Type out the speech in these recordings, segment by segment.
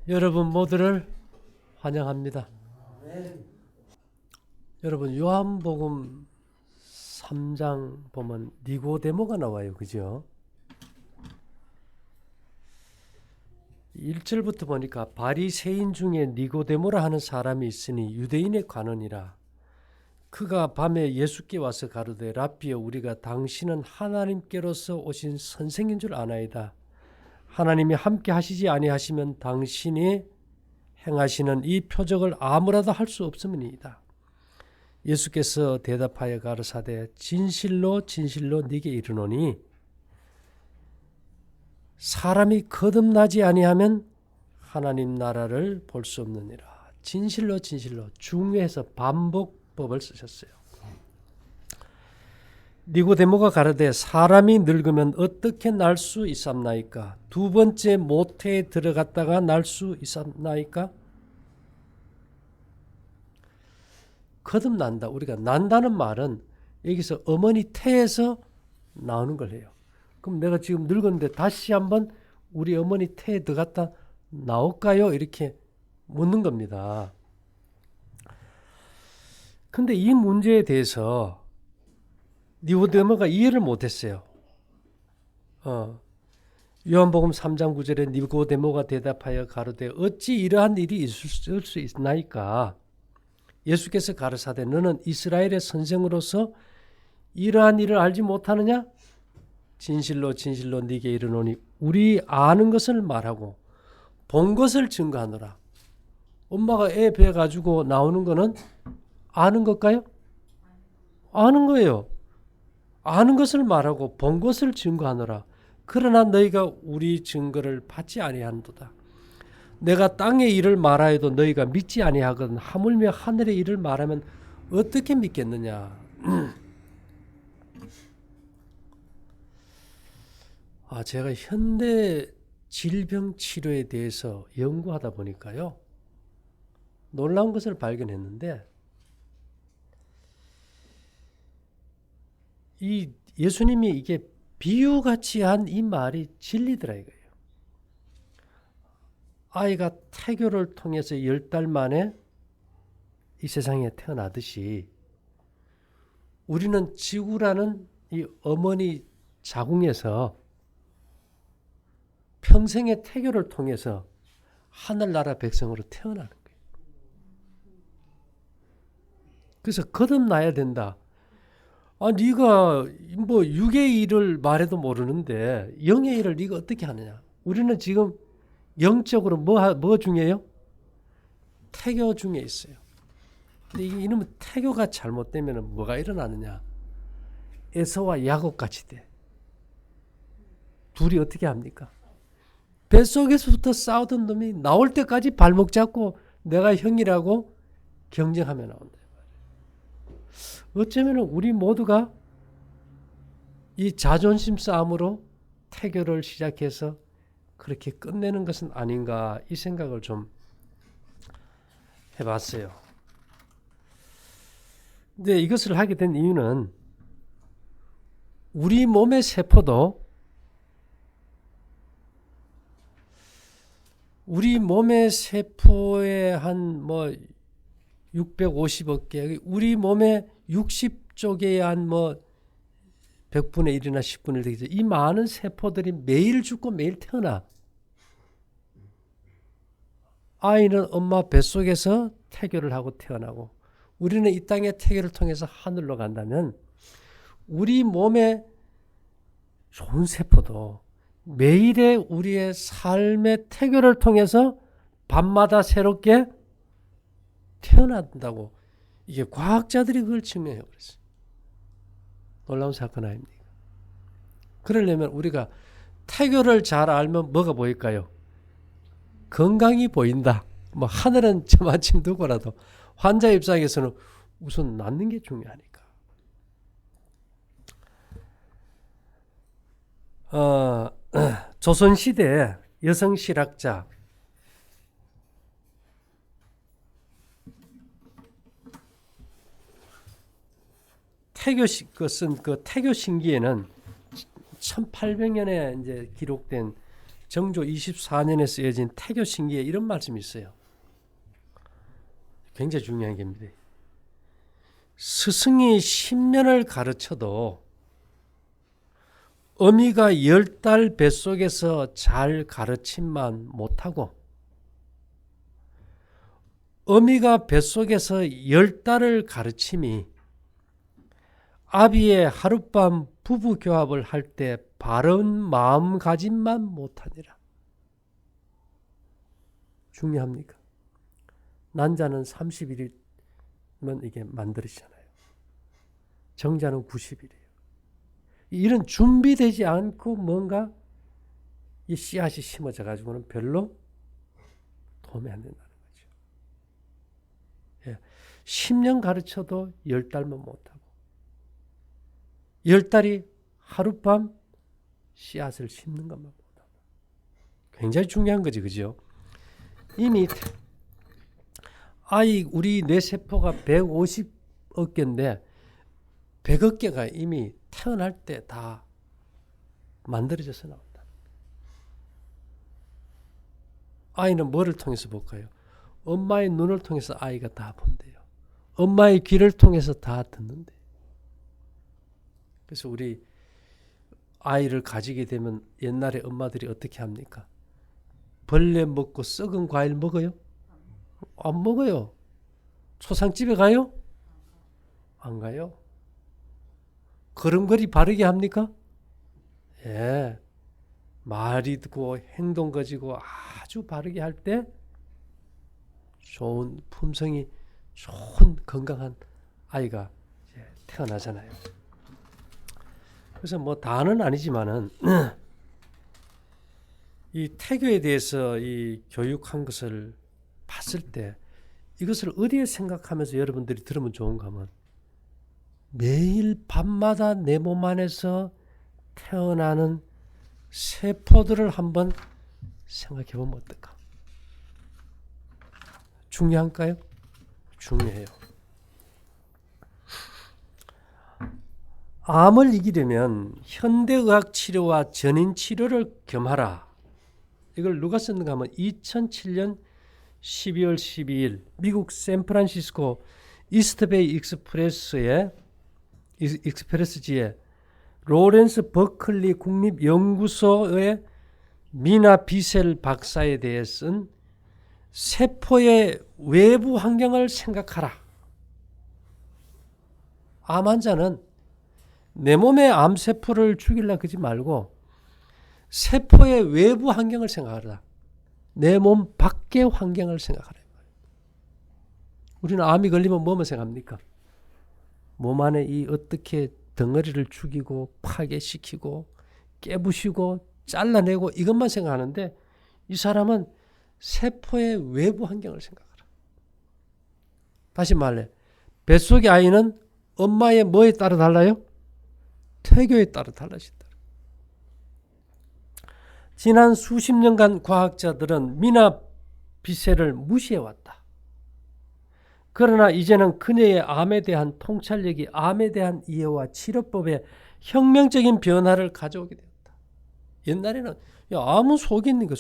여러분 모두를 환영합니다. 여러분 요한복음 3장 보면 니고데모가 나와요. 그죠? 1절부터 보니까 바리새인 중에 니고데모라 하는 사람이 있으니 유대인의 관원이라. 그가 밤에 예수께 와서 가로되 랍비여 우리가 당신은 하나님께로서 오신 선생인 줄 아나이다. 하나님이 함께 하시지 아니하시면 당신이 행하시는 이 표적을 아무라도 할 수 없음이니이다. 예수께서 대답하여 가르사대 진실로 진실로 네게 이르노니 사람이 거듭나지 아니하면 하나님 나라를 볼 수 없느니라. 진실로 진실로 중요해서 반복법을 쓰셨어요. 니고데모가 가르되 사람이 늙으면 어떻게 날 수 있었나이까? 두 번째 모태에 들어갔다가 날 수 있었나이까? 거듭난다. 우리가 난다는 말은 여기서 어머니 태에서 나오는 걸 해요. 그럼 내가 지금 늙었는데 다시 한번 우리 어머니 태에 들어갔다 나올까요? 이렇게 묻는 겁니다. 근데 이 문제에 대해서 니고데모가 이해를 못했어요. 요한복음 3장 9절에 니고데모가 대답하여 가로되 어찌 이러한 일이 있을 수 있나이까? 예수께서 가르사대 너는 이스라엘의 선생으로서 이러한 일을 알지 못하느냐? 진실로 진실로 네게 이르노니 우리 아는 것을 말하고 본 것을 증거하노라. 엄마가 애 배 가지고 나오는 거는 아는 것일까요? 아는 거예요. 아는 것을 말하고 본 것을 증거하노라. 그러나 너희가 우리 증거를 받지 아니한도다. 내가 땅의 일을 말하여도 너희가 믿지 아니하거든 하물며 하늘의 일을 말하면 어떻게 믿겠느냐. 제가 현대 질병 치료에 대해서 연구하다 보니까요. 놀라운 것을 발견했는데 이 예수님이 이게 비유같이 한 이 말이 진리더라 이거예요. 아이가 태교를 통해서 10달 만에 이 세상에 태어나듯이 우리는 지구라는 이 어머니 자궁에서 평생의 태교를 통해서 하늘나라 백성으로 태어나는 거예요. 그래서 거듭나야 된다. 네가 뭐 육의 일을 말해도 모르는데 영의 일을 네가 어떻게 하느냐. 우리는 지금 영적으로 뭐 중에요? 태교 중에 있어요. 근데 이놈의 태교가 잘못되면 뭐가 일어나느냐. 에서와 야곱 같이 돼. 둘이 어떻게 합니까? 뱃속에서부터 싸우던 놈이 나올 때까지 발목 잡고 내가 형이라고 경쟁하며 나온다. 어쩌면 우리 모두가 이 자존심 싸움으로 태교를 시작해서 그렇게 끝내는 것은 아닌가 이 생각을 좀 해봤어요. 근데 이것을 하게 된 이유는 우리 몸의 세포도 우리 몸의 세포의 한 650억 개, 우리 몸의 60쪽에 한 100분의 1이나 10분의 1 되겠죠. 이 많은 세포들이 매일 죽고 매일 태어나. 아이는 엄마 뱃속에서 태교를 하고 태어나고 우리는 이 땅의 태교를 통해서 하늘로 간다면 우리 몸의 좋은 세포도 매일의 우리의 삶의 태교를 통해서 밤마다 새롭게 태어난다고 이게 과학자들이 그걸 증명해 버렸어요. 놀라운 사건 아닙니까? 그러려면 우리가 태교를 잘 알면 뭐가 보일까요? 건강이 보인다. 하늘은 저마침 두고라도 환자 입장에서는 우선 낫는 게 중요하니까. 조선시대 여성실학자 쓴 그 태교 신기에는 1800년에 이제 기록된 정조 24년에 쓰여진 태교신기에 이런 말씀이 있어요. 굉장히 중요한 겁니다. 스승이 10년을 가르쳐도 어미가 10달 뱃속에서 잘 가르침만 못하고 어미가 뱃속에서 10달을 가르침이 아비의 하룻밤 부부교합을 할 때 바른 마음가짐만 못하니라. 중요합니까? 난자는 30일이면 이게 만들어지잖아요. 정자는 90일이에요. 이런 준비되지 않고 뭔가 이 씨앗이 심어져 가지고는 별로 도움이 안 된다는 거죠. 예. 10년 가르쳐도 10달만 못하고 10달이 하룻밤 씨앗을 심는 것만 못하고 굉장히 중요한 거지, 그죠? 이미 우리 뇌세포가 150억 개인데 100억 개가 이미 태어날 때 다 만들어져서 나온다. 아이는 뭐를 통해서 볼까요? 엄마의 눈을 통해서 아이가 다 본대요. 엄마의 귀를 통해서 다 듣는데. 그래서 우리 아이를 가지게 되면 옛날에 엄마들이 어떻게 합니까? 벌레 먹고 썩은 과일 먹어요? 안 먹어요. 초상집에 가요? 안 가요. 걸음걸이 바르게 합니까? 예. 말이 듣고 행동 가지고 아주 바르게 할 때 좋은 품성이 좋은 건강한 아이가 태어나잖아요. 그래서 뭐 다는 아니지만은 이 태교에 대해서 이 교육한 것을 봤을 때 이것을 어디에 생각하면서 여러분들이 들으면 좋은가 하면 매일 밤마다 내 몸 안에서 태어나는 세포들을 한번 생각해 보면 어떨까? 중요한가요? 중요해요. 암을 이기려면 현대의학 치료와 전인 치료를 겸하라. 이걸 누가 썼는가 하면 2007년 12월 12일 미국 샌프란시스코 이스트베이 익스프레스지에 로렌스 버클리 국립연구소의 미나 비셀 박사에 대해 쓴 세포의 외부 환경을 생각하라. 암 환자는 내 몸의 암세포를 죽이려고 하지 말고 세포의 외부 환경을 생각하라. 내 몸 밖의 환경을 생각하라. 우리는 암이 걸리면 뭐만 생각합니까? 몸 안에 이 어떻게 덩어리를 죽이고 파괴시키고 깨부시고 잘라내고 이것만 생각하는데 이 사람은 세포의 외부 환경을 생각하라. 다시 말해 뱃속의 아이는 엄마의 뭐에 따라 달라요? 태교에 따라 달라진다. 지난 수십 년간 과학자들은 미나 비셀을 무시해왔다. 그러나 이제는 그녀의 암에 대한 통찰력이 암에 대한 이해와 치료법에 혁명적인 변화를 가져오게 되었다. 옛날에는 암은 속에 있는 걸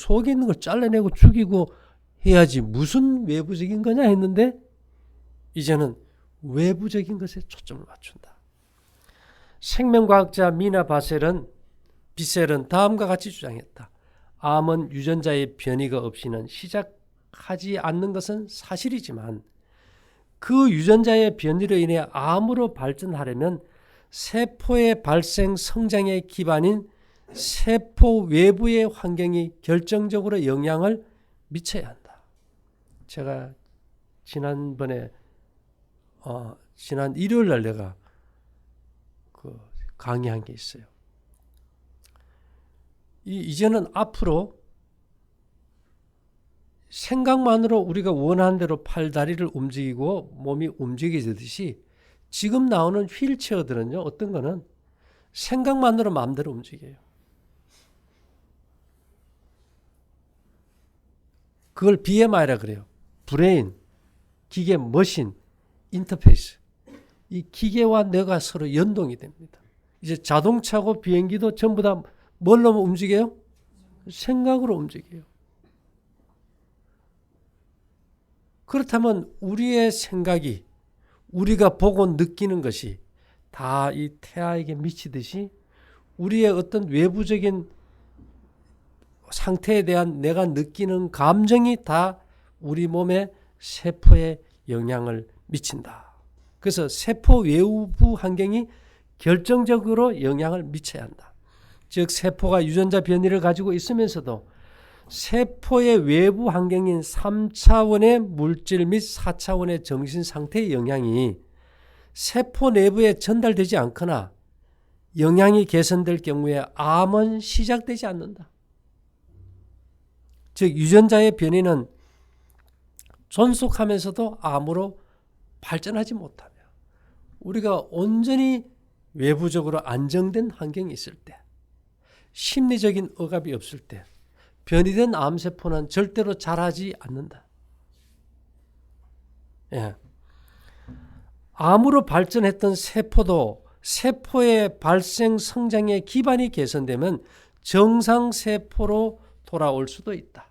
잘라내고 죽이고 해야지 무슨 외부적인 거냐 했는데 이제는 외부적인 것에 초점을 맞춘다. 생명과학자 미나 비셀은 다음과 같이 주장했다. 암은 유전자의 변이가 없이는 시작하지 않는 것은 사실이지만 그 유전자의 변이로 인해 암으로 발전하려면 세포의 발생 성장의 기반인 세포 외부의 환경이 결정적으로 영향을 미쳐야 한다. 제가 지난 일요일 날 내가 강의한 게 있어요. 이제는 앞으로 생각만으로 우리가 원하는 대로 팔, 다리를 움직이고 몸이 움직여지듯이 지금 나오는 휠체어들은요. 어떤 거는 생각만으로 마음대로 움직여요. 그걸 BMI라 그래요. 브레인, 기계, 머신, 인터페이스. 이 기계와 뇌가 서로 연동이 됩니다. 이제 자동차고 비행기도 전부 다 뭘로 움직여요? 생각으로 움직여요. 그렇다면 우리의 생각이, 우리가 보고 느끼는 것이 다 이 태아에게 미치듯이 우리의 어떤 외부적인 상태에 대한 내가 느끼는 감정이 다 우리 몸의 세포에 영향을 미친다. 그래서 세포 외부 환경이 결정적으로 영향을 미쳐야 한다. 즉 세포가 유전자 변이를 가지고 있으면서도 세포의 외부 환경인 3차원의 물질 및 4차원의 정신 상태의 영향이 세포 내부에 전달되지 않거나 영향이 개선될 경우에 암은 시작되지 않는다. 즉 유전자의 변이는 존속하면서도 암으로 발전하지 못하며 우리가 온전히 외부적으로 안정된 환경이 있을 때, 심리적인 억압이 없을 때 변이된 암세포는 절대로 자라지 않는다. 예. 암으로 발전했던 세포도 세포의 발생 성장의 기반이 개선되면 정상세포로 돌아올 수도 있다.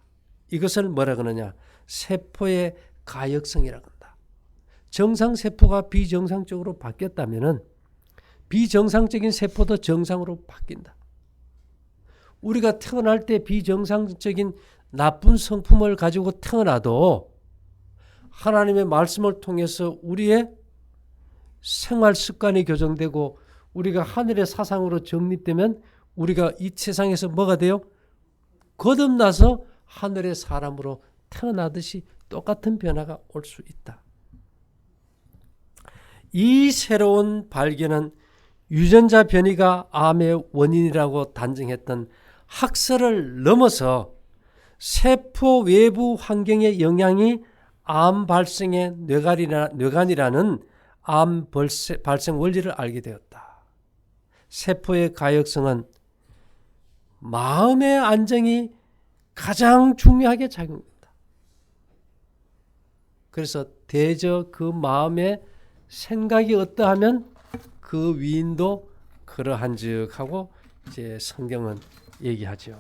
이것을 뭐라 그러냐? 세포의 가역성이라고 한다. 정상세포가 비정상적으로 바뀌었다면 비정상적인 세포도 정상으로 바뀐다. 우리가 태어날 때 비정상적인 나쁜 성품을 가지고 태어나도 하나님의 말씀을 통해서 우리의 생활 습관이 교정되고 우리가 하늘의 사상으로 정립되면 우리가 이 세상에서 뭐가 돼요? 거듭나서 하늘의 사람으로 태어나듯이 똑같은 변화가 올 수 있다. 이 새로운 발견은 유전자 변이가 암의 원인이라고 단정했던 학설을 넘어서 세포 외부 환경의 영향이 암 발생의 뇌관이라는 암 발생 원리를 알게 되었다. 세포의 가역성은 마음의 안정이 가장 중요하게 작용된다. 그래서 대저 그 마음의 생각이 어떠하면 그 위인도 그러한즉 하고 이제 성경은 얘기하죠.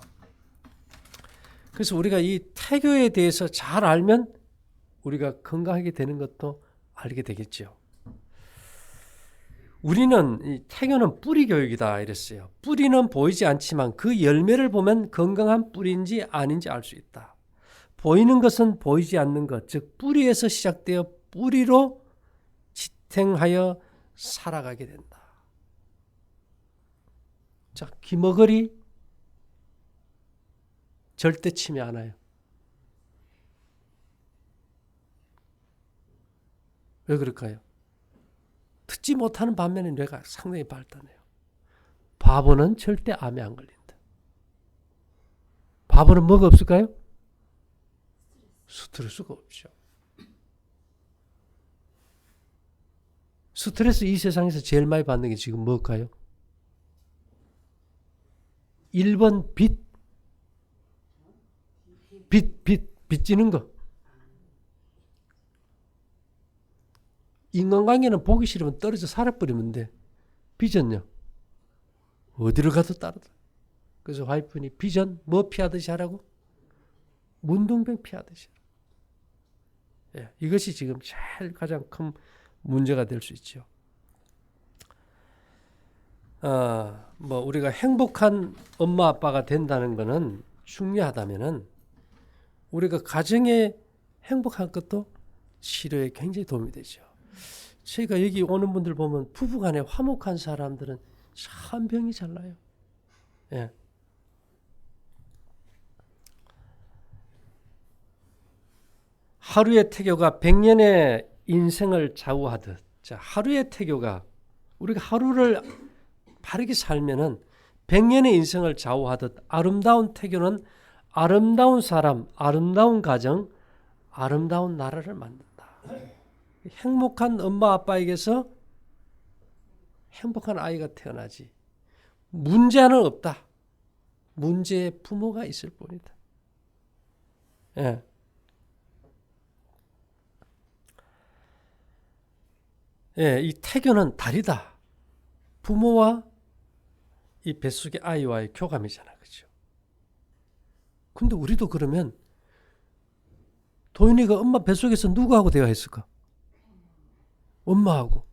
그래서 우리가 이 태교에 대해서 잘 알면 우리가 건강하게 되는 것도 알게 되겠죠. 우리는 이 태교는 뿌리 교육이다 이랬어요. 뿌리는 보이지 않지만 그 열매를 보면 건강한 뿌리인지 아닌지 알 수 있다. 보이는 것은 보이지 않는 것, 즉 뿌리에서 시작되어 뿌리로 지탱하여 살아가게 된다. 자, 귀머거리 절대 치매 안 와요. 왜 그럴까요? 듣지 못하는 반면에 뇌가 상당히 발달해요. 바보는 절대 암에 안 걸린다. 바보는 뭐가 없을까요? 스트레스가 없죠. 스트레스 이 세상에서 제일 많이 받는 게 지금 뭘까요? 1번 빚지는 거. 인간관계는 보기 싫으면 떨어져 살아버리면 돼. 빚은요? 어디를 가도 따르다. 그래서 와이프니 빚은 뭐 피하듯이 하라고? 문둥병 피하듯이. 예, 이것이 지금 제일 가장 큰 문제가 될 수 있죠. 뭐 우리가 행복한 엄마 아빠가 된다는 것은 중요하다면은 우리가 가정에 행복한 것도 치료에 굉장히 도움이 되죠. 저희가 여기 오는 분들 보면 부부간에 화목한 사람들은 참 병이 잘 나요. 예. 하루의 태교가 100년의 인생을 좌우하듯, 자, 하루의 태교가 우리가 하루를 바르게 살면은 100년의 인생을 좌우하듯 아름다운 태교는 아름다운 사람, 아름다운 가정, 아름다운 나라를 만든다. 행복한 엄마 아빠에게서 행복한 아이가 태어나지. 문제는 없다. 문제의 부모가 있을 뿐이다. 예. 예, 이 태교는 다르다. 부모와 이 뱃속의 아이와의 교감이잖아. 그죠? 근데 우리도 그러면 도윤이가 엄마 뱃속에서 누구하고 대화했을까? 엄마하고.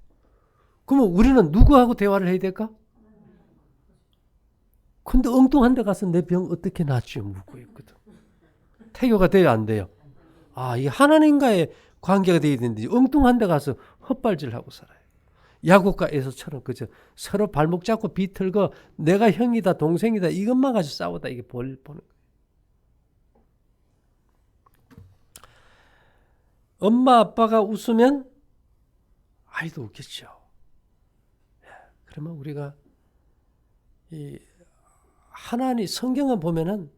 그러면 우리는 누구하고 대화를 해야 될까? 근데 엉뚱한 데 가서 내 병 어떻게 낫지? 묻고 있거든. 태교가 돼야 안 돼요? 이 하나님과의 관계가 돼야 되는데 엉뚱한 데 가서 헛발질하고 살아요. 야곱과 에서처럼 그죠? 서로 발목 잡고 비틀고 내가 형이다 동생이다 이것만 가지고 싸우다 이게 보는 거예요. 엄마 아빠가 웃으면 아이도 웃겠죠. 그러면 우리가 이 하나님 성경을 보면은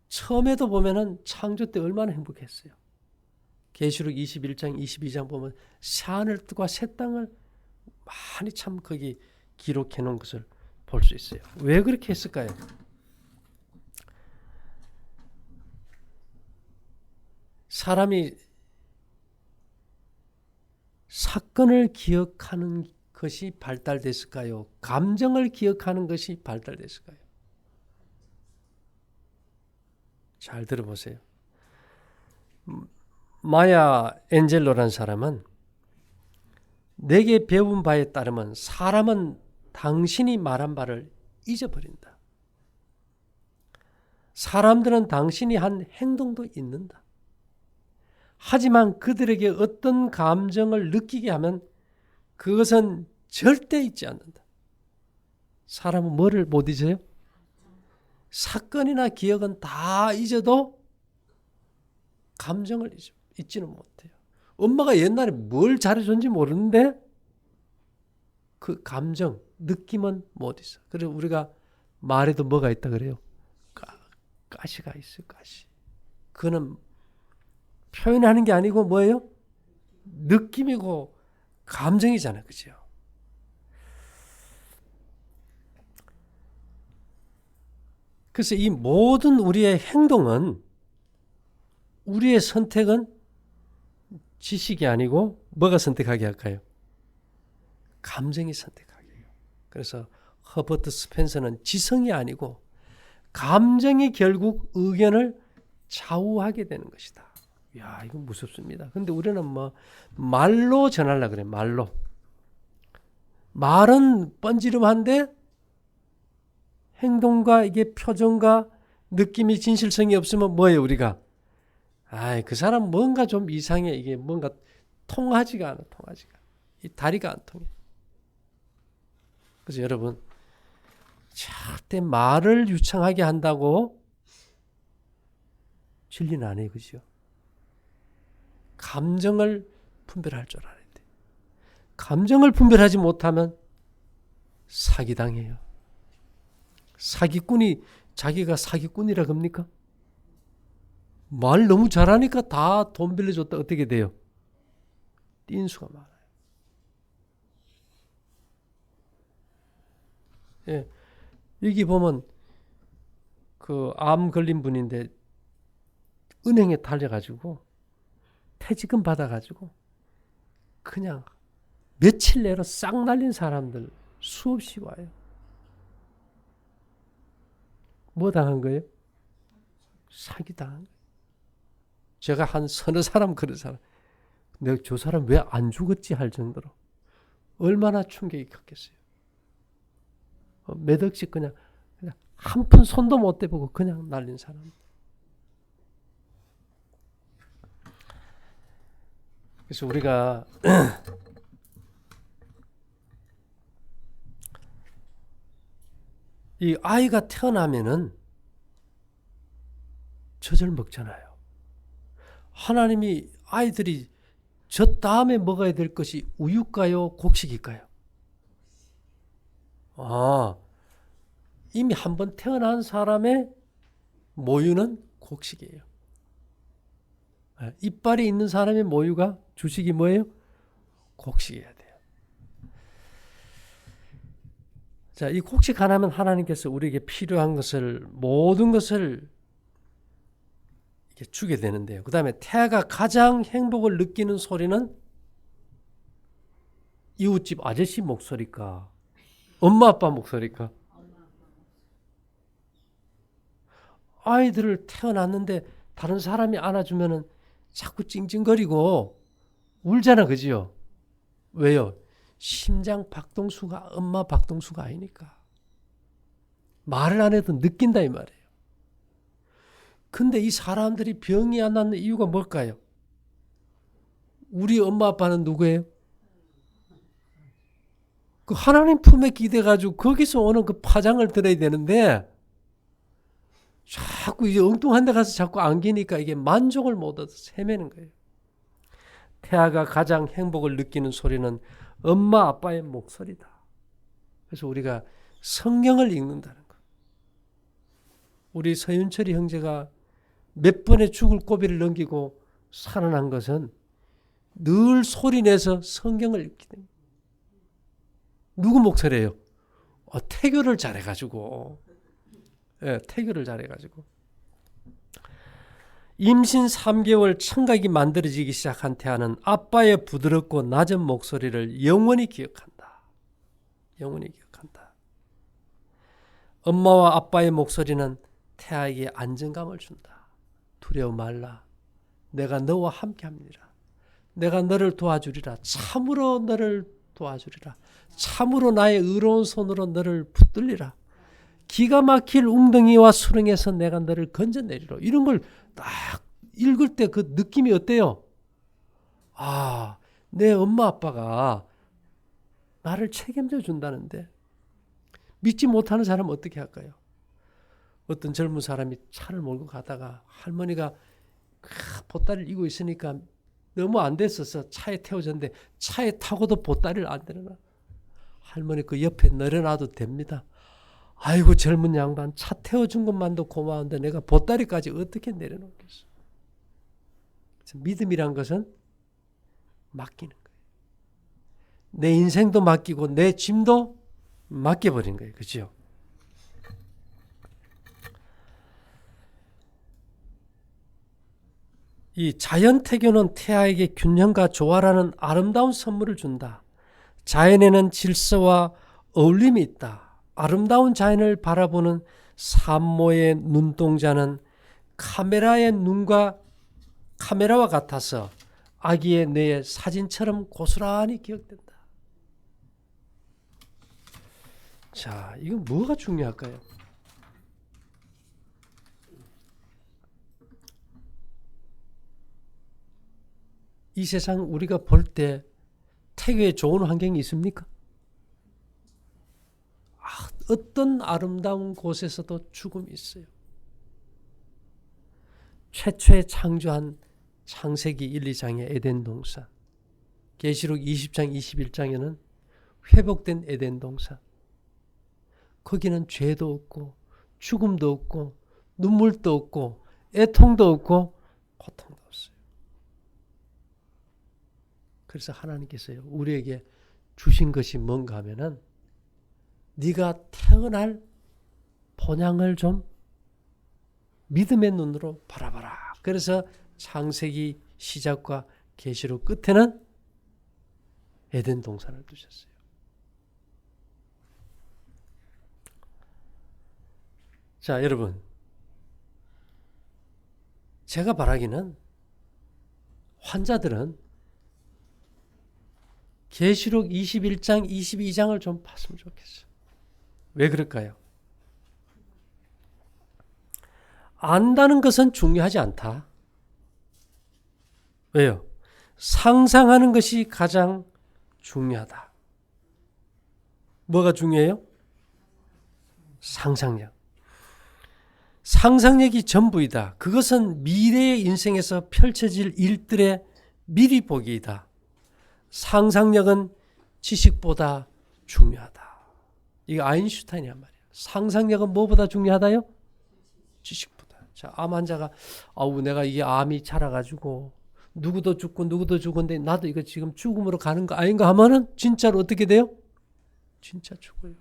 처음에도 보면은 창조 때 얼마나 행복했어요. 계시록 21장 22장 보면 새하늘과 새 땅을 많이 참 거기 기록해 놓은 것을 볼 수 있어요. 왜 그렇게 했을까요? 사람이 사건을 기억하는 것이 발달됐을까요? 감정을 기억하는 것이 발달됐을까요? 잘 들어보세요. 마야 엔젤로라는 사람은 내게 배운 바에 따르면 사람은 당신이 말한 바를 잊어버린다. 사람들은 당신이 한 행동도 잊는다. 하지만 그들에게 어떤 감정을 느끼게 하면 그것은 절대 잊지 않는다. 사람은 뭐를 못 잊어요? 사건이나 기억은 다 잊어도 감정을 잊지는 못해요. 엄마가 옛날에 뭘 잘해줬는지 모르는데 그 감정, 느낌은 못 잊어. 그래서 우리가 말에도 뭐가 있다 그래요? 가시가 있어요. 가시. 그거는 표현하는 게 아니고 뭐예요? 느낌이고 감정이잖아요. 그죠? 그래서 이 모든 우리의 행동은 우리의 선택은 지식이 아니고 뭐가 선택하게 할까요? 감정이 선택하게 해요. 그래서 허버트 스펜서는 지성이 아니고 감정이 결국 의견을 좌우하게 되는 것이다. 야, 이건 무섭습니다. 근데 우리는 뭐 말로 전하려고 그래. 말로. 말은 뻔지름한데 행동과 이게 표정과 느낌이 진실성이 없으면 뭐예요, 우리가? 그 사람 뭔가 좀 이상해. 이게 뭔가 통하지가 않아. 이 다리가 안 통해. 그래서 여러분 절대 말을 유창하게 한다고 진리는 아니에요. 그죠? 감정을 분별할 줄 알아야 돼. 감정을 분별하지 못하면 사기당해요. 사기꾼이 자기가 사기꾼이라 겁니까? 말 너무 잘하니까 다 돈 빌려줬다 어떻게 돼요? 띵수가 많아요. 예, 여기 보면 그 암 걸린 분인데 은행에 달려가지고 퇴직금 받아가지고 그냥 며칠 내로 싹 날린 사람들 수없이 와요. 뭐 당한 거예요? 사기 당한 거예요. 제가 한 서너 사람 그런 사람 내가 저 사람 왜 안 죽었지 할 정도로 얼마나 충격이 컸겠어요. 몇 억씩 그냥 한 푼 손도 못 대보고 그냥 날린 사람. 그래서 우리가 이 아이가 태어나면은 젖을 먹잖아요. 하나님이 아이들이 젖 다음에 먹어야 될 것이 우유일까요? 곡식일까요? 이미 한번 태어난 사람의 모유는 곡식이에요. 이빨이 있는 사람의 모유가 주식이 뭐예요? 곡식이어야 돼요. 자, 이 곡식 하나면 하나님께서 우리에게 필요한 것을 모든 것을 주게 되는데요. 그 다음에 태아가 가장 행복을 느끼는 소리는 이웃집 아저씨 목소리일까? 엄마 아빠 목소리일까? 아이들을 태어났는데 다른 사람이 안아주면은 자꾸 찡찡거리고 울잖아, 그지요? 왜요? 심장 박동수가 엄마 박동수가 아니니까. 말을 안 해도 느낀다 이 말이에요. 근데 이 사람들이 병이 안 낫는 이유가 뭘까요? 우리 엄마 아빠는 누구예요? 그 하나님 품에 기대가지고 거기서 오는 그 파장을 들어야 되는데 자꾸 이제 엉뚱한 데 가서 자꾸 안기니까 이게 만족을 못 얻어서 헤매는 거예요. 태아가 가장 행복을 느끼는 소리는 엄마 아빠의 목소리다. 그래서 우리가 성경을 읽는다는 거. 우리 서윤철이 형제가 몇 번의 죽을 고비를 넘기고 살아난 것은 늘 소리내서 성경을 읽게 됩니다. 누구 목소리예요? 태교를 잘해가지고. 예, 태교를 잘해가지고. 임신 3개월 청각이 만들어지기 시작한 태아는 아빠의 부드럽고 낮은 목소리를 영원히 기억한다. 영원히 기억한다. 엄마와 아빠의 목소리는 태아에게 안정감을 준다. 두려워 말라. 내가 너와 함께합니다. 내가 너를 도와주리라. 참으로 너를 도와주리라. 참으로 나의 의로운 손으로 너를 붙들리라. 기가 막힐 웅덩이와 수렁에서 내가 너를 건져내리라. 이런 걸 딱 읽을 때 그 느낌이 어때요? 아, 내 엄마 아빠가 나를 책임져 준다는데 믿지 못하는 사람은 어떻게 할까요? 어떤 젊은 사람이 차를 몰고 가다가 할머니가 보따리를 이고 있으니까 너무 안 됐어서 차에 태워졌는데 차에 타고도 보따리를 안 내려놔. 할머니 그 옆에 내려놔도 됩니다. 아이고 젊은 양반 차 태워준 것만도 고마운데 내가 보따리까지 어떻게 내려놓겠어. 믿음이란 것은 맡기는 거예요. 내 인생도 맡기고 내 짐도 맡겨버린 거예요. 그렇죠? 이 자연태교는 태아에게 균형과 조화라는 아름다운 선물을 준다. 자연에는 질서와 어울림이 있다. 아름다운 자연을 바라보는 산모의 눈동자는 카메라와 같아서 아기의 뇌의 사진처럼 고스란히 기억된다. 자, 이건 뭐가 중요할까요? 이 세상 우리가 볼 때 태교에 좋은 환경이 있습니까? 어떤 아름다운 곳에서도 죽음이 있어요. 최초에 창조한 창세기 1, 2장의 에덴 동산, 계시록 20장, 21장에는 회복된 에덴 동산. 거기는 죄도 없고 죽음도 없고 눈물도 없고 애통도 없고 고통도 없어요. 그래서 하나님께서요, 우리에게 주신 것이 뭔가 하면은 네가 태어날 본향을 좀 믿음의 눈으로 바라봐라. 그래서 창세기 시작과 계시록 끝에는 에덴 동산을 두셨어요. 자, 여러분, 제가 바라기는 환자들은 계시록 21장, 22장을 좀 봤으면 좋겠어요. 왜 그럴까요? 안다는 것은 중요하지 않다. 왜요? 상상하는 것이 가장 중요하다. 뭐가 중요해요? 상상력. 상상력이 전부이다. 그것은 미래의 인생에서 펼쳐질 일들의 미리 보기이다. 상상력은 지식보다 중요하다. 이거 아인슈타인이란 말이에요. 상상력은 뭐보다 중요하다요? 지식보다. 자, 암 환자가 내가 이게 암이 자라가지고 누구도 죽고 누구도 죽은데 나도 이거 지금 죽음으로 가는 거 아닌가 하면은 진짜로 어떻게 돼요? 진짜 죽어요.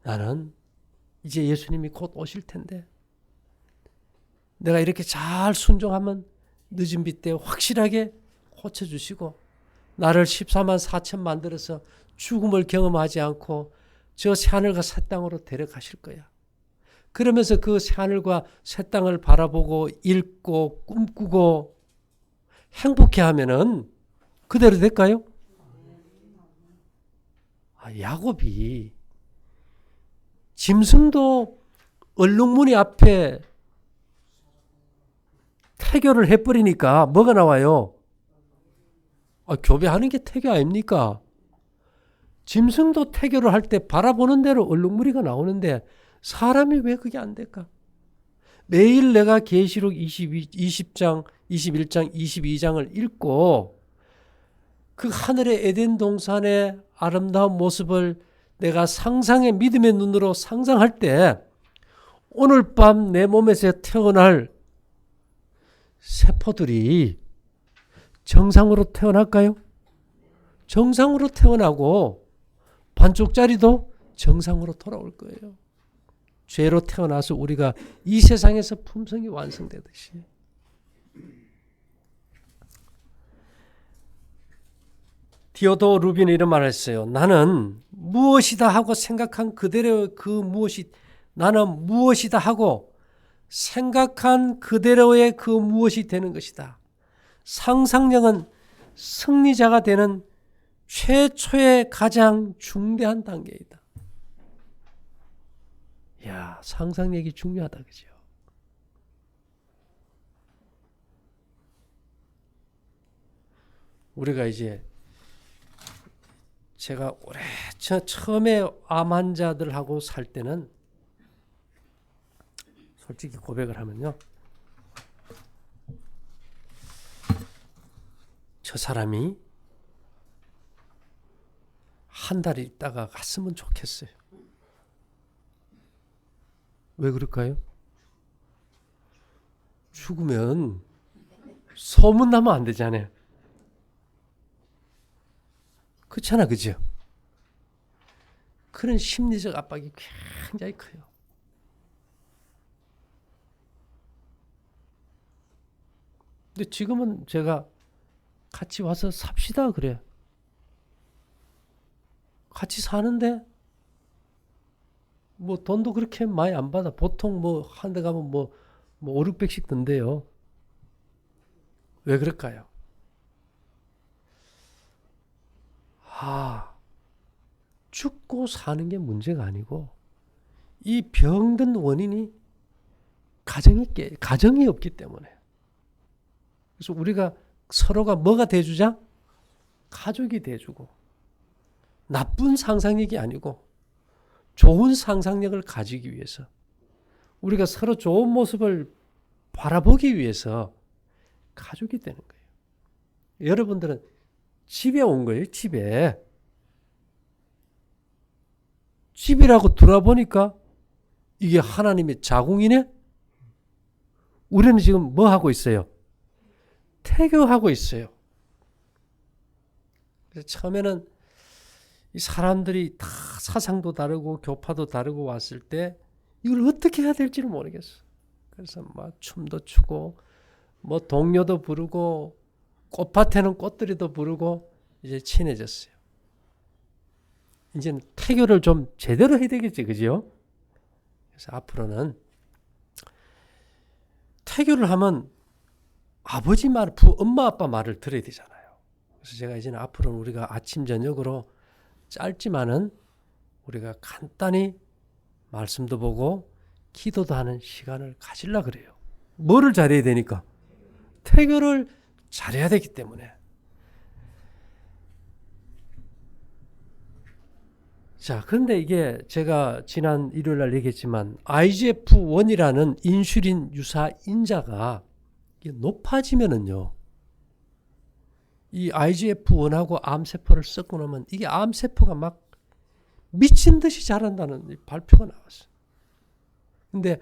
나는 이제 예수님이 곧 오실 텐데 내가 이렇게 잘 순종하면 늦은 비 때 확실하게 고쳐주시고 나를 14만 4천 만들어서 죽음을 경험하지 않고 저 새하늘과 새 땅으로 데려가실 거야. 그러면서 그 새하늘과 새 땅을 바라보고 읽고 꿈꾸고 행복해하면은 그대로 될까요? 야곱이 짐승도 얼룩무늬 앞에 태교를 해버리니까 뭐가 나와요? 교배하는 게 태교 아닙니까? 짐승도 태교를 할 때 바라보는 대로 얼룩무늬가 나오는데 사람이 왜 그게 안 될까? 매일 내가 계시록 20장, 21장, 22장을 읽고 그 하늘의 에덴 동산의 아름다운 모습을 내가 상상의 믿음의 눈으로 상상할 때 오늘 밤 내 몸에서 태어날 세포들이 정상으로 태어날까요? 정상으로 태어나고 반쪽짜리도 정상으로 돌아올 거예요. 죄로 태어나서 우리가 이 세상에서 품성이 완성되듯이. 디오도 루빈은 이런 말을 했어요. 나는 무엇이다 하고 생각한 그대로 그 무엇이 나는 무엇이다 하고 생각한 그대로의 그 무엇이 되는 것이다. 상상력은 승리자가 되는 최초의 가장 중대한 단계이다. 야, 상상력이 중요하다, 그죠? 우리가 이제 제가 처음에 암 환자들하고 살 때는 솔직히 고백을 하면요. 저 사람이 한 달 있다가 갔으면 좋겠어요. 왜 그럴까요? 죽으면 소문나면 안 되잖아요. 그렇잖아, 그죠? 그런 심리적 압박이 굉장히 커요. 근데 지금은 제가 같이 와서 삽시다 그래. 같이 사는데 뭐 돈도 그렇게 많이 안 받아. 보통 뭐 한 대 가면 뭐 5, 600씩 든대요. 왜 그럴까요? 죽고 사는 게 문제가 아니고 이 병든 원인이 가정이 없기 때문에. 그래서 우리가 서로가 뭐가 돼주자? 가족이 돼주고 나쁜 상상력이 아니고 좋은 상상력을 가지기 위해서 우리가 서로 좋은 모습을 바라보기 위해서 가족이 되는 거예요. 여러분들은 집에 온 거예요. 집이라고 들어보니까 이게 하나님의 자궁이네? 우리는 지금 뭐 하고 있어요? 태교하고 있어요. 그래서 처음에는 이 사람들이 다 사상도 다르고 교파도 다르고 왔을 때 이걸 어떻게 해야 될지를 모르겠어. 그래서 막 춤도 추고 뭐 동요도 부르고 꽃밭에는 꽃들이도 부르고 이제 친해졌어요. 이제는 태교를 좀 제대로 해야 되겠지, 그죠? 그래서 앞으로는 태교를 하면 아버지 말, 엄마 아빠 말을 들어야 되잖아요. 그래서 제가 이제는 앞으로는 우리가 아침 저녁으로 짧지만은 우리가 간단히 말씀도 보고 기도도 하는 시간을 가지려 그래요. 뭐를 잘해야 되니까? 태교를 잘해야 되기 때문에. 자, 그런데 이게 제가 지난 일요일 날 얘기했지만 IGF-1이라는 인슐린 유사 인자가 높아지면은요. 이 IGF-1하고 암세포를 섞고 나면 이게 암세포가 막 미친 듯이 자란다는 발표가 나왔어요. 근데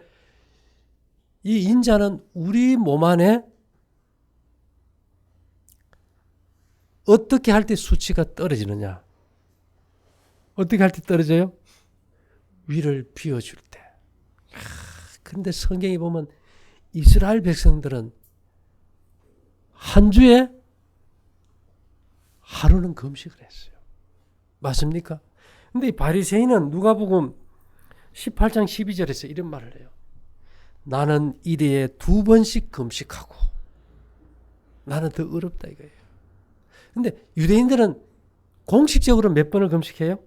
이 인자는 우리 몸 안에 어떻게 할 때 수치가 떨어지느냐? 어떻게 할 때 떨어져요? 위를 비워줄 때. 근데 성경에 보면 이스라엘 백성들은 한 주에 하루는 금식을 했어요. 맞습니까? 근데 이 바리새인은 누가복음 18장 12절에서 이런 말을 해요. 나는 일회에 2번씩 금식하고. 나는 더 어렵다 이거예요. 근데 유대인들은 공식적으로 몇 번을 금식해요?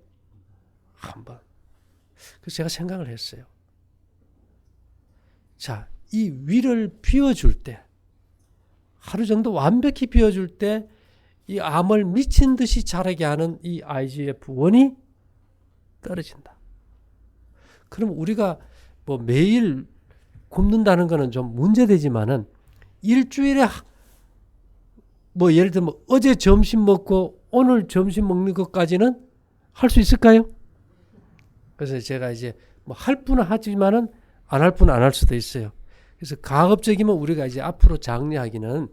한 번. 그래서 제가 생각을 했어요. 자, 이 위를 비워줄 때, 하루 정도 완벽히 비워줄 때, 이 암을 미친 듯이 자라게 하는 이 IGF-1이 떨어진다. 그럼 우리가 뭐 매일 굶는다는 거는 좀 문제되지만은 일주일에 뭐 예를 들면 어제 점심 먹고 오늘 점심 먹는 것까지는 할 수 있을까요? 그래서 제가 이제 뭐 할 분은 하지만은 안 할 분은 안 할 수도 있어요. 그래서 가급적이면 우리가 이제 앞으로 장려하기는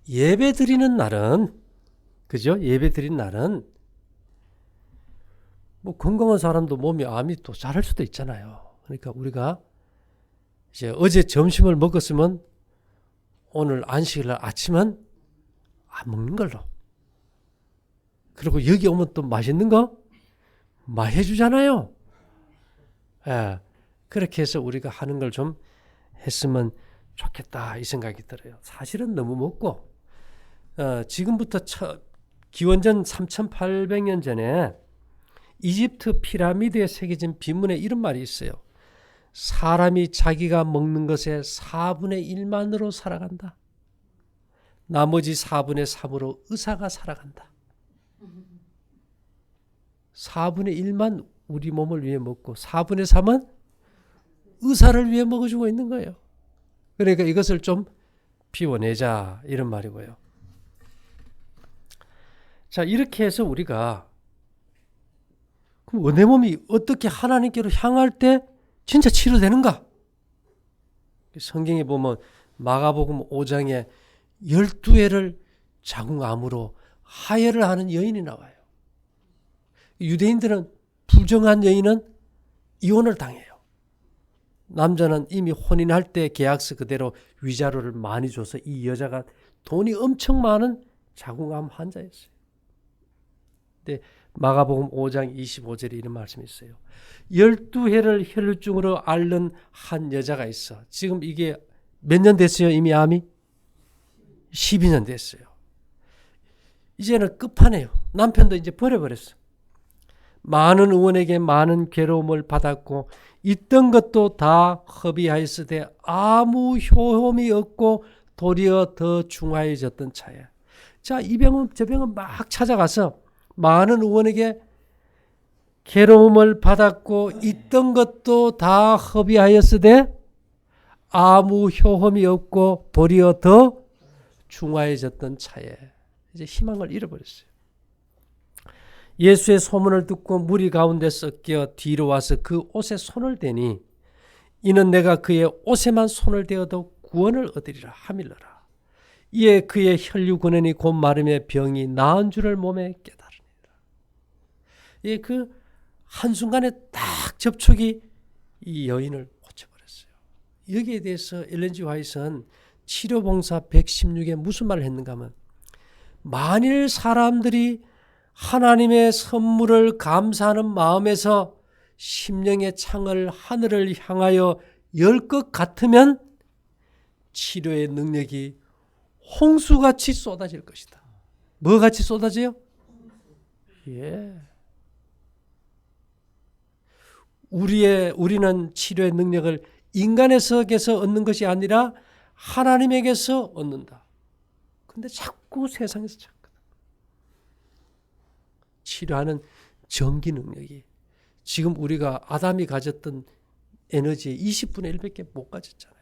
예배 드리는 날은, 그죠? 예배 드리는 날은 뭐 건강한 사람도 몸이 암이 또 잘할 수도 있잖아요. 그러니까 우리가 이제 어제 점심을 먹었으면 오늘 안식일 아침은 안 먹는 걸로. 그리고 여기 오면 또 맛있는 거 많이 해주잖아요. 예, 그렇게 해서 우리가 하는 걸 좀 했으면 좋겠다 이 생각이 들어요. 사실은 너무 먹고 지금부터 기원전 3800년 전에 이집트 피라미드에 새겨진 비문에 이런 말이 있어요. 사람이 자기가 먹는 것의 4분의 1만으로 살아간다. 나머지 4분의 3으로 의사가 살아간다. 4분의 1만 우리 몸을 위해 먹고 4분의 3은 의사를 위해 먹어주고 있는 거예요. 그러니까 이것을 좀 비워내자 이런 말이고요. 자, 이렇게 해서 우리가 그럼 내 몸이 어떻게 하나님께로 향할 때 진짜 치료되는가? 성경에 보면 마가복음 5장에 12회를 자궁암으로 하혈을 하는 여인이 나와요. 유대인들은 부정한 여인은 이혼을 당해요. 남자는 이미 혼인할 때 계약서 그대로 위자료를 많이 줘서 이 여자가 돈이 엄청 많은 자궁암 환자였어요. 근데 마가복음 5장 25절에 이런 말씀이 있어요. 12회를 혈루증으로 앓는 한 여자가 있어. 지금 이게 몇 년 됐어요? 이미 암이? 12년 됐어요. 이제는 끝판이에요. 남편도 이제 버려버렸어. 많은 의원에게 많은 괴로움을 받았고 있던 것도 다 허비하였으되 아무 효험이 없고 도리어 더 중하여졌던 차에. 자, 이 병은 저 병은 막 찾아가서 많은 의원에게 괴로움을 받았고 있던 것도 다 허비하였으되 아무 효험이 없고 도리어 더 중하여졌던 차에 이제 희망을 잃어버렸어요. 예수의 소문을 듣고 무리 가운데 섞여 뒤로 와서 그 옷에 손을 대니 이는 내가 그의 옷에만 손을 대어도 구원을 얻으리라 하밀러라. 이에 그의 혈류근원이 곧 마름에 병이 나은 줄을 몸에 깨달으니라. 예, 그 한순간에 딱 접촉이 이 여인을 고쳐버렸어요. 여기에 대해서 엘렌 G 화이트는 치료봉사 116에 무슨 말을 했는가 하면 만일 사람들이 하나님의 선물을 감사하는 마음에서 심령의 창을 하늘을 향하여 열 것 같으면 치료의 능력이 홍수같이 쏟아질 것이다. 뭐같이 쏟아져요? 예. 우리는 치료의 능력을 인간에게서 얻는 것이 아니라 하나님에게서 얻는다. 근데 자꾸 세상에서 찾거든. 치료하는 전기 능력이 지금 우리가 아담이 가졌던 에너지의 20분의 1밖에 못 가졌잖아요.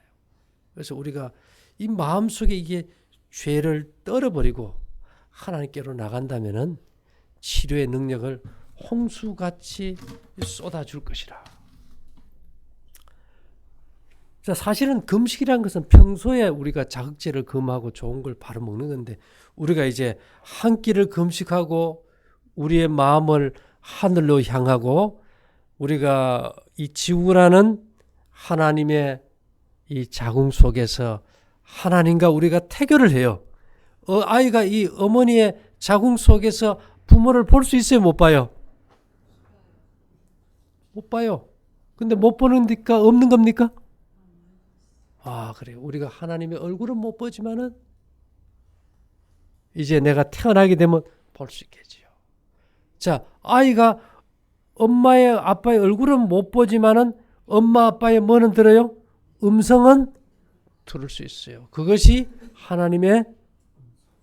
그래서 우리가 이 마음속에 이게 죄를 떨어버리고 하나님께로 나간다면은 치료의 능력을 홍수같이 쏟아줄 것이라. 자, 사실은 금식이라는 것은 평소에 우리가 자극제를 금하고 좋은 걸 바로 먹는 건데 우리가 이제 한 끼를 금식하고 우리의 마음을 하늘로 향하고 우리가 이 지구라는 하나님의 이 자궁 속에서 하나님과 우리가 태교를 해요. 아이가 이 어머니의 자궁 속에서 부모를 볼 수 있어요? 못 봐요? 못 봐요. 근데 못 보니까 없는 겁니까? 아, 그래요. 우리가 하나님의 얼굴은 못 보지만은 이제 내가 태어나게 되면 볼 수 있겠지요. 자, 아이가 엄마의 아빠의 얼굴은 못 보지만은 엄마 아빠의 뭐는 들어요? 음성은 들을 수 있어요. 그것이 하나님의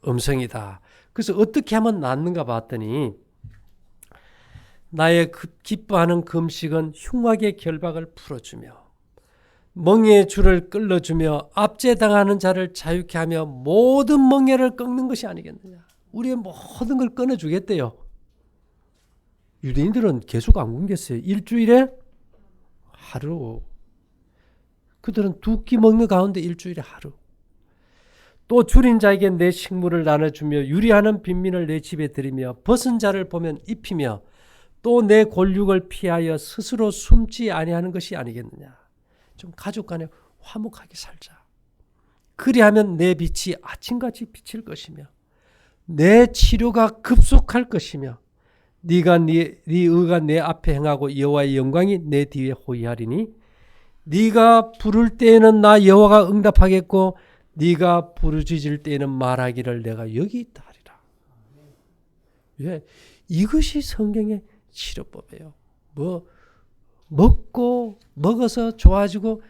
음성이다. 그래서 어떻게 하면 낫는가 봤더니 나의 기뻐하는 금식은 흉악의 결박을 풀어주며 멍에의 줄을 끌어주며 압제당하는 자를 자유케 하며 모든 멍에를 꺾는 것이 아니겠느냐. 우리의 모든 걸 끊어주겠대요. 유대인들은 계속 안 굶겼어요. 일주일에 하루. 그들은 두 끼 먹는 가운데 일주일에 하루. 또 줄인 자에게 내 식물을 나눠주며 유리하는 빈민을 내 집에 들이며 벗은 자를 보면 입히며 또 내 골육을 피하여 스스로 숨지 아니하는 것이 아니겠느냐. 좀 가족 간에 화목하게 살자. 그리하면 내 빛이 아침같이 비칠 것이며 내 치료가 급속할 것이며 네가 네 의가 내 앞에 행하고 여호와의 영광이 내 뒤에 호위하리니 네가 부를 때에는 나 여호와가 응답하겠고 네가 부르짖을 때에는 말하기를 내가 여기 있다 하리라. 왜? 이것이 성경의 치료법이에요. 먹어서 좋아지고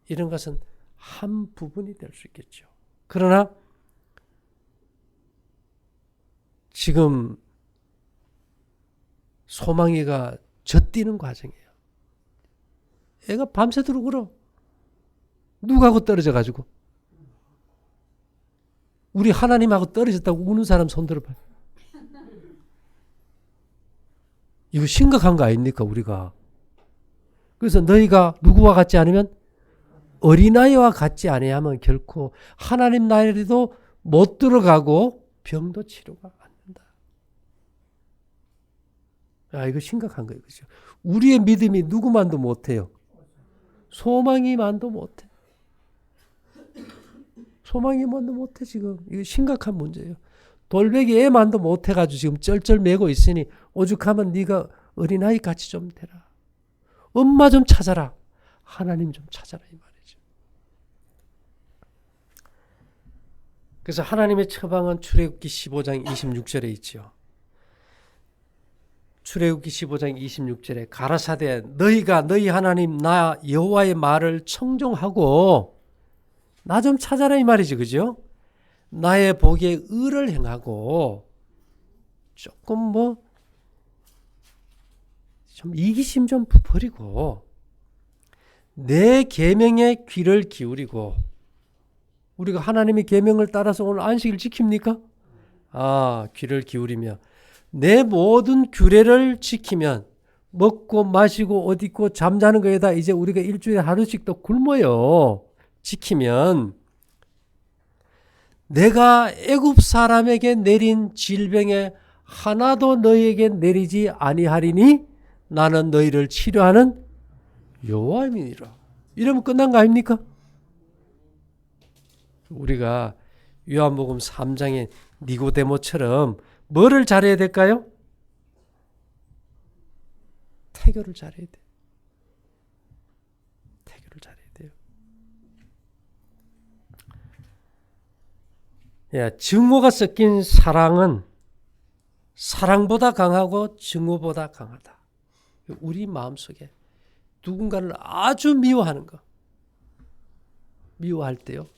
이런 것은 한 부분이 될 수 있겠죠. 그러나 지금 소망이가 젖뛰는 과정이에요. 애가 밤새도록 울어. 누구하고 떨어져 가지고. 우리 하나님하고 떨어졌다고 우는 사람 손 들어봐요. 이거 심각한 거 아닙니까 우리가. 그래서 너희가 누구와 같지 않으면 어린아이와 같지 아니하면 결코 하나님 나라에도 못 들어가고 병도 치료가 안 된다. 아, 이거 심각한 거예요. 그렇죠? 우리의 믿음이 누구만도 못해요. 소망이만도 못해. 소망이만도 못해 지금. 이거 심각한 문제예요. 돌베기 애만도 못해가지고 지금 쩔쩔 매고 있으니 오죽하면 네가 어린아이 같이 좀 되라. 엄마 좀 찾아라. 하나님 좀 찾아라 이 말이죠. 그래서 하나님의 처방은 출애굽기 15장 26절에 있죠. 출애굽기 15장 26절에 가라사대 너희가 너희 하나님 나 여호와의 말을 청종하고 나 좀 찾아라 이 말이지. 그죠? 나의 보기에 의를 행하고 조금 좀 이기심 좀 버리고 내 계명에 귀를 기울이고 우리가 하나님의 계명을 따라서 오늘 안식일 지킵니까? 아, 귀를 기울이며 내 모든 규례를 지키면 먹고 마시고 옷 입고 잠자는 거에다 이제 우리가 일주일에 하루씩 또 굶어요. 지키면 내가 애굽 사람에게 내린 질병에 하나도 너희에게 내리지 아니하리니 나는 너희를 치료하는 여호와이니라. 이러면 끝난 거 아닙니까? 우리가 요한복음 3장의 니고데모처럼 뭐를 잘해야 될까요? 태교를 잘해야 돼. 태교를 잘해야 돼요. 야, 증오가 섞인 사랑은 사랑보다 강하고 증오보다 강하다. 우리 마음속에 누군가를 아주 미워하는 거. 미워할 때요.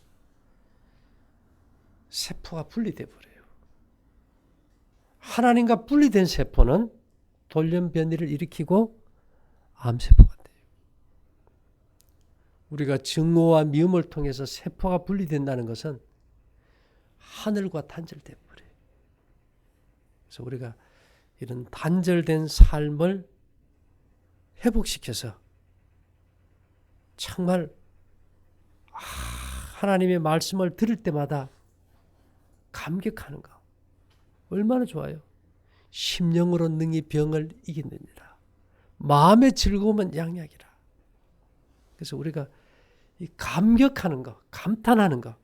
세포가 분리돼 버려요. 하나님과 분리된 세포는 돌연변이를 일으키고 암세포가 돼요. 우리가 증오와 미움을 통해서 세포가 분리된다는 것은 하늘과 단절돼 버려요. 그래서 우리가 이런 단절된 삶을 회복시켜서 정말 하나님의 말씀을 들을 때마다 감격하는 거 얼마나 좋아요. 심령으로 능히 병을 이기느니라. 마음의 즐거움은 양약이라. 그래서 우리가 이 감격하는 거, 감탄하는 거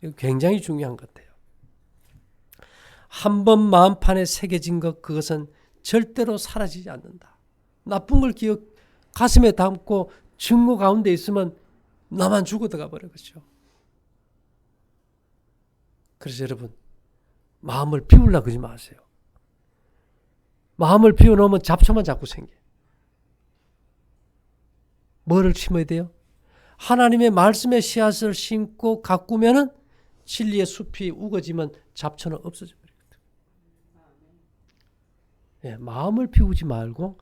이거 굉장히 중요한 것 같아요. 한 번 마음판에 새겨진 것 그것은 절대로 사라지지 않는다. 나쁜 걸 가슴에 담고 증오 가운데 있으면 나만 죽어들어가 버리겠죠. 그래서 여러분, 마음을 비우려고 그러지 마세요. 마음을 비워놓으면 잡초만 자꾸 생겨요. 뭐를 심어야 돼요? 하나님의 말씀의 씨앗을 심고 가꾸면은 진리의 숲이 우거지면 잡초는 없어져 버리거든. 예, 마음을 비우지 말고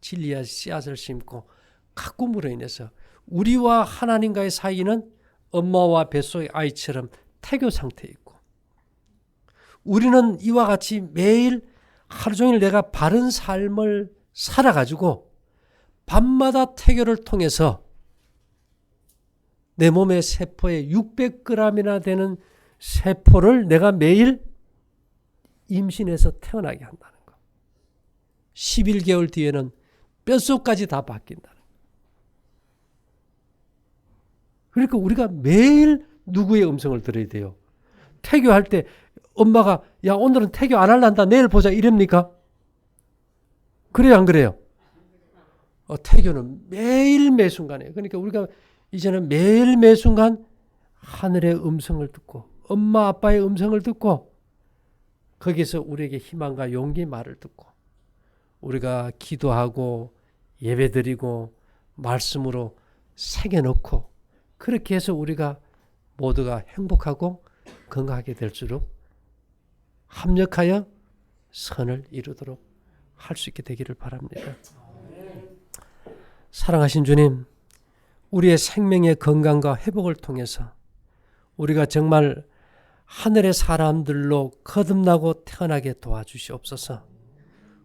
진리의 씨앗을 심고 가꿈으로 인해서 우리와 하나님과의 사이는 엄마와 뱃속의 아이처럼 태교 상태에 있고, 우리는 이와 같이 매일 하루 종일 내가 바른 삶을 살아가지고 밤마다 태교를 통해서 내 몸의 세포에 600g이나 되는 세포를 내가 매일 임신해서 태어나게 한다는 거. 11개월 뒤에는 뼛속까지 다 바뀐다는 거. 그러니까 우리가 매일 누구의 음성을 들어야 돼요? 태교할 때 엄마가 야 오늘은 태교 안 할란다 내일 보자 이럽니까? 그래요 안 그래요? 태교는 매일 매순간에, 그러니까 우리가 이제는 매일 매순간 하늘의 음성을 듣고 엄마 아빠의 음성을 듣고 거기서 우리에게 희망과 용기의 말을 듣고 우리가 기도하고 예배드리고 말씀으로 새겨놓고 그렇게 해서 우리가 모두가 행복하고 건강하게 될수록 합력하여 선을 이루도록 할 수 있게 되기를 바랍니다. 사랑하신 주님, 우리의 생명의 건강과 회복을 통해서 우리가 정말 하늘의 사람들로 거듭나고 태어나게 도와주시옵소서.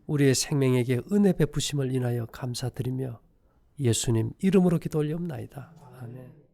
우리의 생명에게 은혜 베푸심을 인하여 감사드리며 예수님 이름으로 기도 올리옵나이다. 아멘.